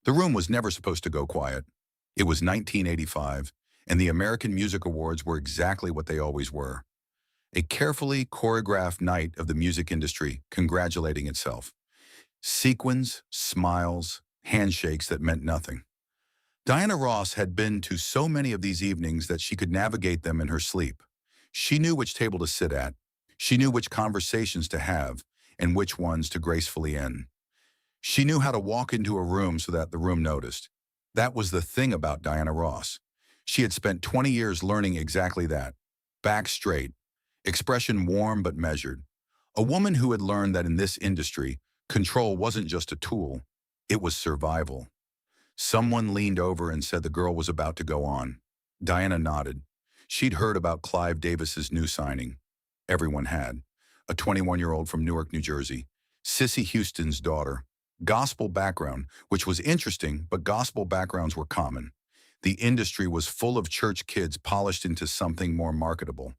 The room was never supposed to go quiet. It was 1985, and the American Music Awards were exactly what they always were. A carefully choreographed night of the music industry congratulating itself. Sequins, smiles, handshakes that meant nothing. Diana Ross had been to so many of these evenings that she could navigate them in her sleep. She knew which table to sit at. She knew which conversations to have and which ones to gracefully end. She knew how to walk into a room so that the room noticed. That was the thing about Diana Ross. She had spent 20 years learning exactly that. Back straight, expression warm but measured. A woman who had learned that in this industry, control wasn't just a tool, it was survival. Someone leaned over and said the girl was about to go on. Diana nodded. She'd heard about Clive Davis's new signing. Everyone had. A 21-year-old from Newark, New Jersey. Whitney Houston's daughter. Gospel background, which was interesting, but gospel backgrounds were common. The industry was full of church kids polished into something more marketable.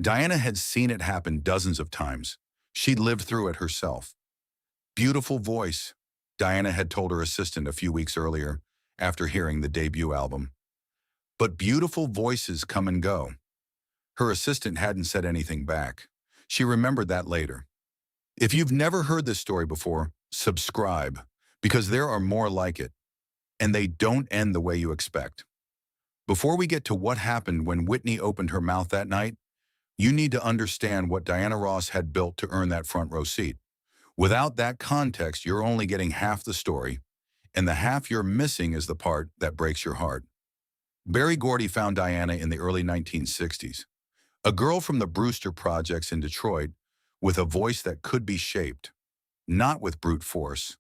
Diana had seen it happen dozens of times. She'd lived through it herself. Beautiful voice, Diana had told her assistant a few weeks earlier, after hearing the debut album. But beautiful voices come and go. Her assistant hadn't said anything back. She remembered that later. If you've never heard this story before, subscribe, because there are more like it, and they don't end the way you expect. Before we get to what happened when Whitney opened her mouth that night, you need to understand what Diana Ross had built to earn that front row seat. Without that context, you're only getting half the story, and the half you're missing is the part that breaks your heart. Berry Gordy found Diana in the early 1960s, a girl from the Brewster Projects in Detroit with a voice that could be shaped, not with brute force,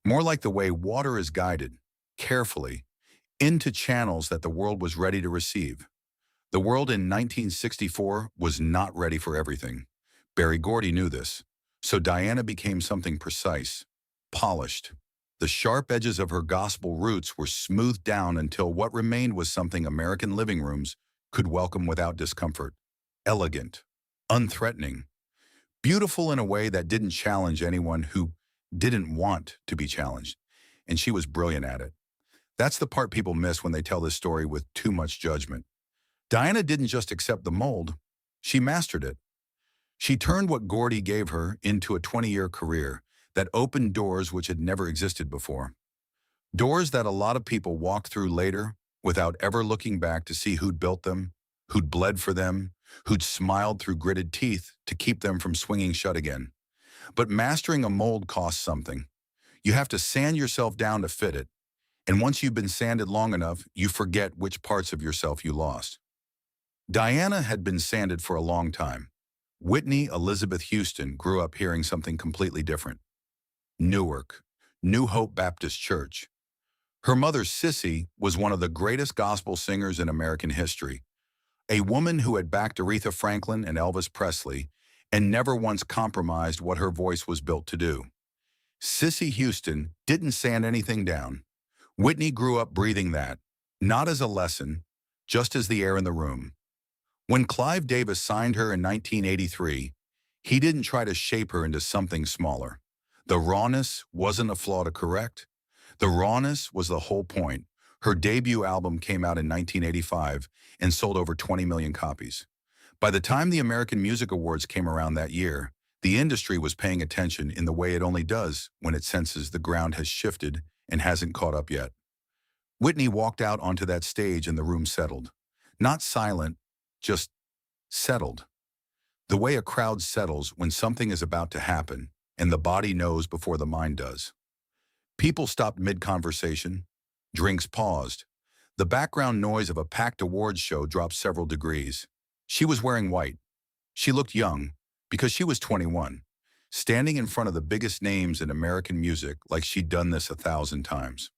more like the way water is guided, carefully, into channels that the world was ready to receive. The world in 1964 was not ready for everything. Berry Gordy knew this, so Diana became something precise, polished. The sharp edges of her gospel roots were smoothed down until what remained was something American living rooms could welcome without discomfort. Elegant, unthreatening, beautiful in a way that didn't challenge anyone who didn't want to be challenged, and she was brilliant at it. That's the part people miss when they tell this story with too much judgment. Diana didn't just accept the mold, she mastered it. She turned what Gordy gave her into a 20-year career that opened doors which had never existed before. Doors that a lot of people walked through later without ever looking back to see who'd built them, who'd bled for them, who'd smiled through gritted teeth to keep them from swinging shut again. But mastering a mold costs something. You have to sand yourself down to fit it, and once you've been sanded long enough, you forget which parts of yourself you lost. Diana had been sanded for a long time. Whitney Elizabeth Houston grew up hearing something completely different. Newark, New Hope Baptist Church. Her mother, Sissy, was one of the greatest gospel singers in American history, a woman who had backed Aretha Franklin and Elvis Presley and never once compromised what her voice was built to do. Sissy Houston didn't sand anything down. Whitney grew up breathing that, not as a lesson, just as the air in the room. When Clive Davis signed her in 1983, he didn't try to shape her into something smaller. The rawness wasn't a flaw to correct. The rawness was the whole point. Her debut album came out in 1985 and sold over 20 million copies. By the time the American Music Awards came around that year, the industry was paying attention in the way it only does when it senses the ground has shifted and hasn't caught up yet. Whitney walked out onto that stage and the room settled. Not silent, just settled. The way a crowd settles when something is about to happen and the body knows before the mind does. People stopped mid-conversation. Drinks paused. The background noise of a packed awards show dropped several degrees. She was wearing white. She looked young because she was 21, standing in front of the biggest names in American music like she'd done this 1,000 times.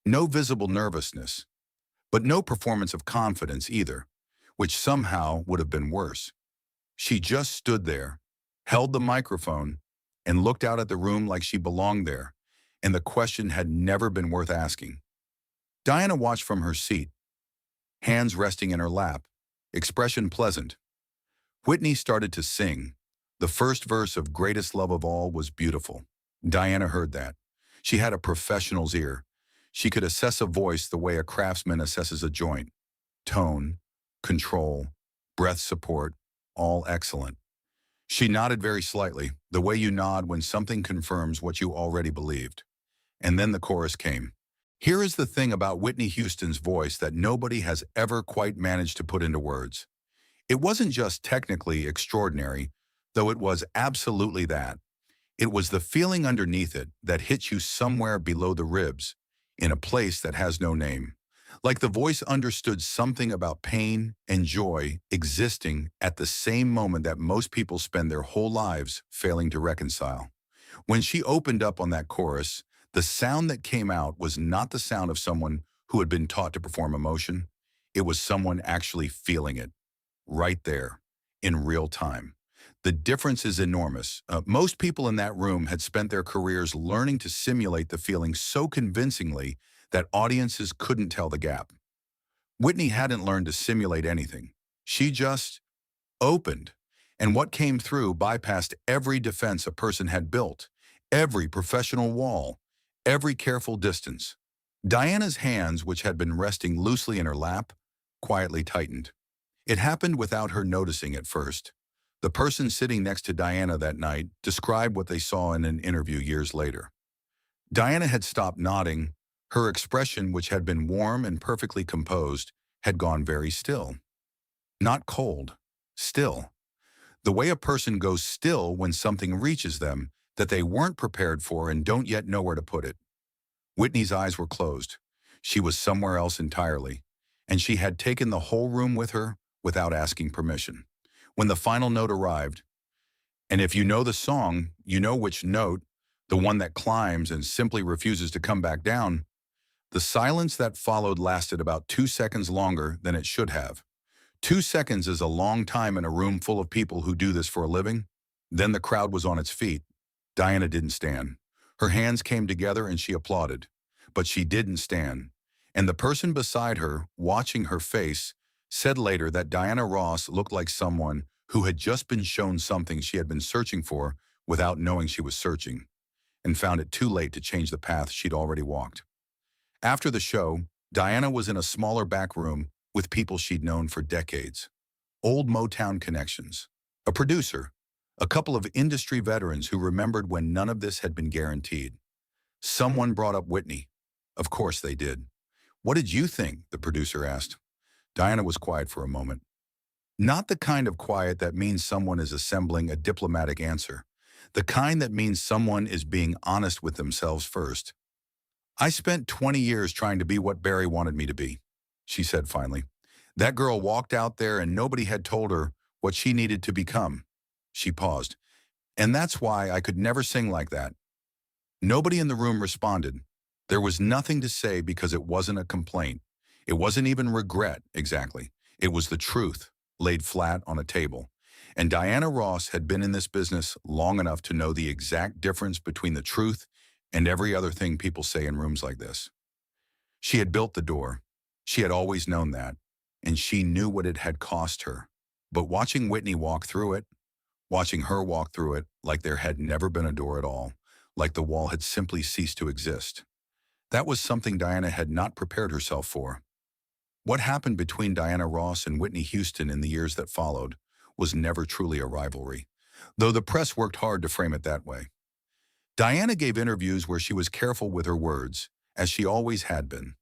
No visible nervousness, but no performance of confidence either, which somehow would have been worse. She just stood there, held the microphone, and looked out at the room like she belonged there, and the question had never been worth asking. Diana watched from her seat, hands resting in her lap, expression pleasant. Whitney started to sing. The first verse of Greatest Love of All was beautiful. Diana heard that. She had a professional's ear. She could assess a voice the way a craftsman assesses a joint. Tone, control, breath support, all excellent. She nodded very slightly, the way you nod when something confirms what you already believed. And then the chorus came. Here is the thing about Whitney Houston's voice that nobody has ever quite managed to put into words. It wasn't just technically extraordinary, though it was absolutely that. It was the feeling underneath it that hits you somewhere below the ribs, in a place that has no name. Like the voice understood something about pain and joy existing at the same moment that most people spend their whole lives failing to reconcile. When she opened up on that chorus, the sound that came out was not the sound of someone who had been taught to perform emotion. It was someone actually feeling it, right there, in real time. The difference is enormous. Most people in that room had spent their careers learning to simulate the feeling so convincingly that audiences couldn't tell the gap. Whitney hadn't learned to simulate anything. She just opened. And what came through bypassed every defense a person had built, every professional wall, every careful distance. Diana's hands, which had been resting loosely in her lap, quietly tightened. It happened without her noticing at first. The person sitting next to Diana that night described what they saw in an interview years later. Diana had stopped nodding. Her expression, which had been warm and perfectly composed, had gone very still. Not cold, still. The way a person goes still when something reaches them that they weren't prepared for and don't yet know where to put it. Whitney's eyes were closed. She was somewhere else entirely, and she had taken the whole room with her without asking permission. When the final note arrived, and if you know the song, you know which note, the one that climbs and simply refuses to come back down, the silence that followed lasted about 2 seconds longer than it should have. 2 seconds is a long time in a room full of people who do this for a living. Then the crowd was on its feet. Diana didn't stand. Her hands came together and she applauded. But she didn't stand. And the person beside her, watching her face, said later that Diana Ross looked like someone who had just been shown something she had been searching for without knowing she was searching, and found it too late to change the path she'd already walked. After the show, Diana was in a smaller back room with people she'd known for decades. Old Motown connections, a producer, a couple of industry veterans who remembered when none of this had been guaranteed. Someone brought up Whitney. Of course they did. What did you think? The producer asked. Diana was quiet for a moment. Not the kind of quiet that means someone is assembling a diplomatic answer. The kind that means someone is being honest with themselves first. I spent 20 years trying to be what Barry wanted me to be, she said finally. That girl walked out there and nobody had told her what she needed to become. She paused. And that's why I could never sing like that. Nobody in the room responded. There was nothing to say because it wasn't a complaint. It wasn't even regret, exactly. It was the truth, laid flat on a table. And Diana Ross had been in this business long enough to know the exact difference between the truth and every other thing people say in rooms like this. She had built the door. She had always known that. And she knew what it had cost her. But watching Whitney walk through it, watching her walk through it like there had never been a door at all, like the wall had simply ceased to exist. That was something Diana had not prepared herself for. What happened between Diana Ross and Whitney Houston in the years that followed was never truly a rivalry, though the press worked hard to frame it that way. Diana gave interviews where she was careful with her words, as she always had been.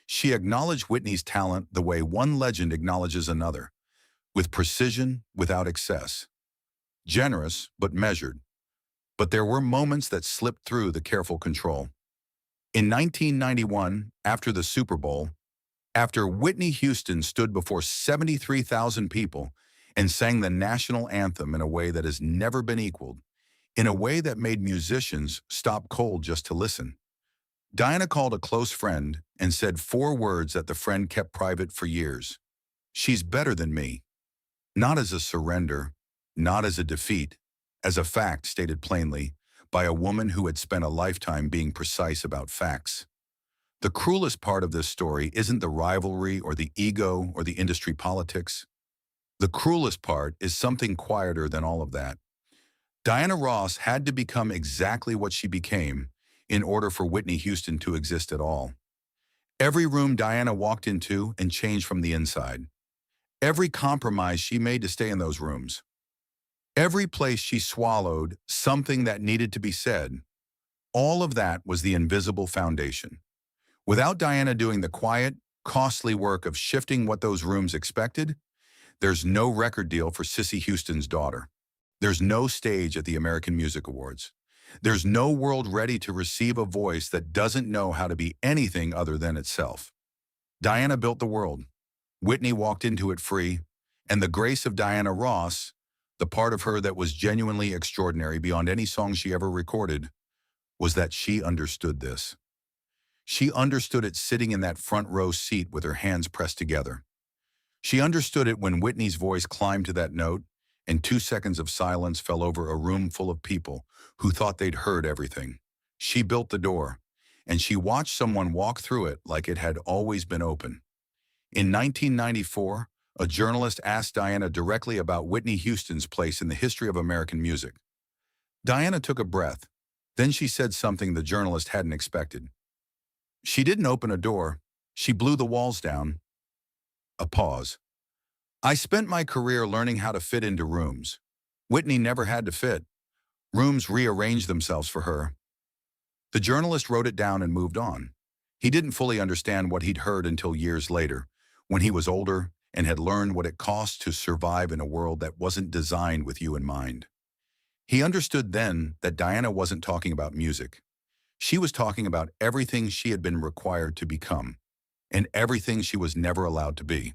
She acknowledged Whitney's talent the way one legend acknowledges another, with precision without excess. Generous, but measured. But there were moments that slipped through the careful control. In 1991, after the Super Bowl, after Whitney Houston stood before 73,000 people and sang the national anthem in a way that has never been equaled, in a way that made musicians stop cold just to listen, Diana called a close friend and said 4 words that the friend kept private for years. She's better than me. Not as a surrender, not as a defeat, as a fact stated plainly by a woman who had spent a lifetime being precise about facts. The cruelest part of this story isn't the rivalry or the ego or the industry politics. The cruelest part is something quieter than all of that. Diana Ross had to become exactly what she became in order for Whitney Houston to exist at all. Every room Diana walked into and changed from the inside. Every compromise she made to stay in those rooms. Every place she swallowed something that needed to be said. All of that was the invisible foundation. Without Diana doing the quiet, costly work of shifting what those rooms expected, there's no record deal for Sissy Houston's daughter. There's no stage at the American Music Awards. There's no world ready to receive a voice that doesn't know how to be anything other than itself. Diana built the world. Whitney walked into it free, and the grace of Diana Ross, the part of her that was genuinely extraordinary beyond any song she ever recorded, was that she understood this. She understood it sitting in that front row seat with her hands pressed together. She understood it when Whitney's voice climbed to that note, and 2 seconds of silence fell over a room full of people who thought they'd heard everything. She built the door, and she watched someone walk through it like it had always been open. In 1994, a journalist asked Diana directly about Whitney Houston's place in the history of American music. Diana took a breath. Then she said something the journalist hadn't expected. She didn't open a door. She blew the walls down. A pause. I spent my career learning how to fit into rooms. Whitney never had to fit. Rooms rearranged themselves for her. The journalist wrote it down and moved on. He didn't fully understand what he'd heard until years later, when he was older and had learned what it cost to survive in a world that wasn't designed with you in mind. He understood then that Diana wasn't talking about music. She was talking about everything she had been required to become, and everything she was never allowed to be.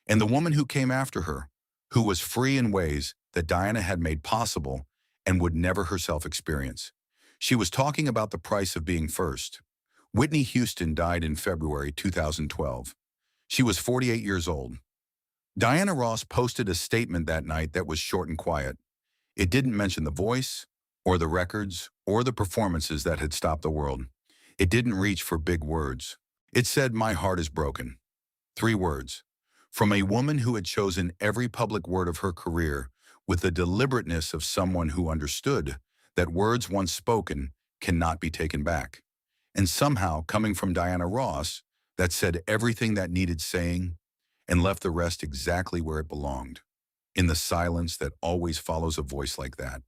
And the woman who came after her, who was free in ways that Diana had made possible and would never herself experience. She was talking about the price of being first. Whitney Houston died in February 2012. She was 48 years old. Diana Ross posted a statement that night that was short and quiet. It didn't mention the voice, or the records, or the performances that had stopped the world. It didn't reach for big words. It said, "My heart is broken." 3 words. From a woman who had chosen every public word of her career with the deliberateness of someone who understood that words once spoken cannot be taken back. And somehow, coming from Diana Ross, that said everything that needed saying and left the rest exactly where it belonged, in the silence that always follows a voice like that.